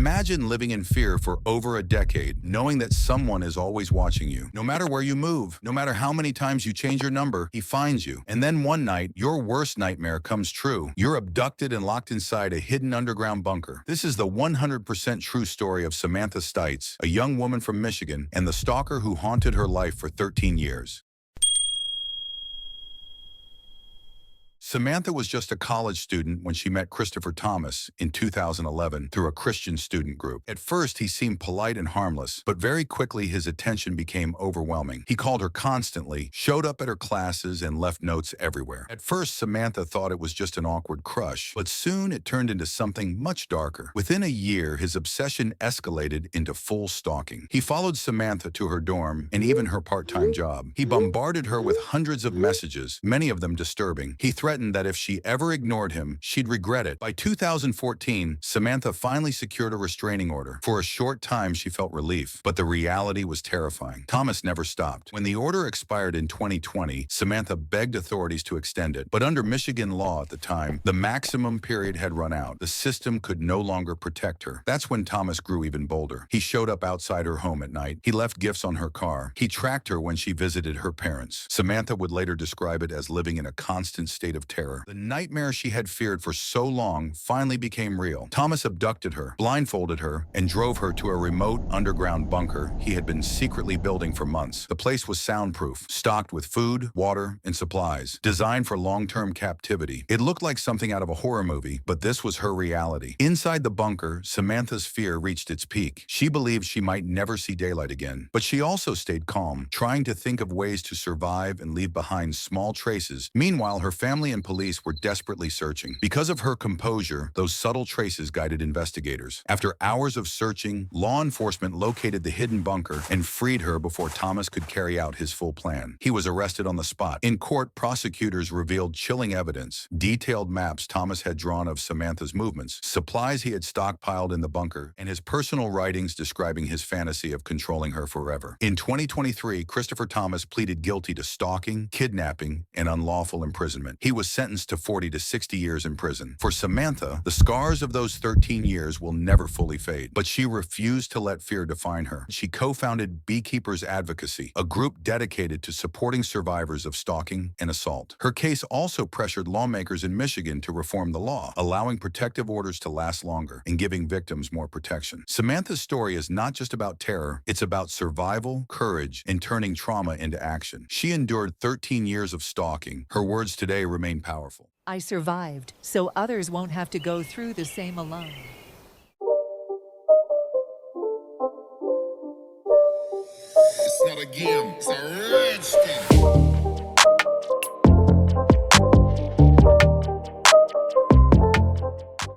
Imagine living in fear for over a decade, knowing that someone is always watching you. No matter where you move, no matter how many times you change your number, he finds you. And then one night, your worst nightmare comes true. You're abducted and locked inside a hidden underground bunker. This is the 100% true story of Samantha Stites, a young woman from Michigan, and the stalker who haunted her life for 13 years. Samantha was just a college student when she met Christopher Thomas in 2011 through a Christian student group. At first, he seemed polite and harmless, but very quickly his attention became overwhelming. He called her constantly, showed up at her classes, and left notes everywhere. At first, Samantha thought it was just an awkward crush, but soon it turned into something much darker. Within a year, his obsession escalated into full stalking. He followed Samantha to her dorm and even her part-time job. He bombarded her with hundreds of messages, many of them disturbing. He threatened that if she ever ignored him, she'd regret it. By 2014, Samantha finally secured a restraining order. For a short time, she felt relief, but the reality was terrifying. Thomas never stopped. When the order expired in 2020, Samantha begged authorities to extend it, but under Michigan law at the time, the maximum period had run out. The system could no longer protect her. That's when Thomas grew even bolder. He showed up outside her home at night. He left gifts on her car. He tracked her when she visited her parents. Samantha would later describe it as living in a constant state of terror. The nightmare she had feared for so long finally became real. Thomas abducted her, blindfolded her, and drove her to a remote underground bunker he had been secretly building for months. The place was soundproof, stocked with food, water, and supplies, designed for long-term captivity. It looked like something out of a horror movie, but this was her reality. Inside the bunker, Samantha's fear reached its peak. She believed she might never see daylight again, but she also stayed calm, trying to think of ways to survive and leave behind small traces. Meanwhile, her family and police were desperately searching. Because of her composure, those subtle traces guided investigators. After hours of searching, law enforcement located the hidden bunker and freed her before Thomas could carry out his full plan. He was arrested on the spot. In court, prosecutors revealed chilling evidence, detailed maps Thomas had drawn of Samantha's movements, supplies he had stockpiled in the bunker, and his personal writings describing his fantasy of controlling her forever. In 2023, Christopher Thomas pleaded guilty to stalking, kidnapping, and unlawful imprisonment. He was sentenced to 40 to 60 years in prison. For Samantha, the scars of those 13 years will never fully fade, but she refused to let fear define her. She co-founded Beekeepers Advocacy, a group dedicated to supporting survivors of stalking and assault. Her case also pressured lawmakers in Michigan to reform the law, allowing protective orders to last longer and giving victims more protection. Samantha's story is not just about terror, it's about survival, courage, and turning trauma into action. She endured 13 years of stalking. Her words today remain powerful. I survived, so others won't have to go through the same alone. It's not a game, it's a rich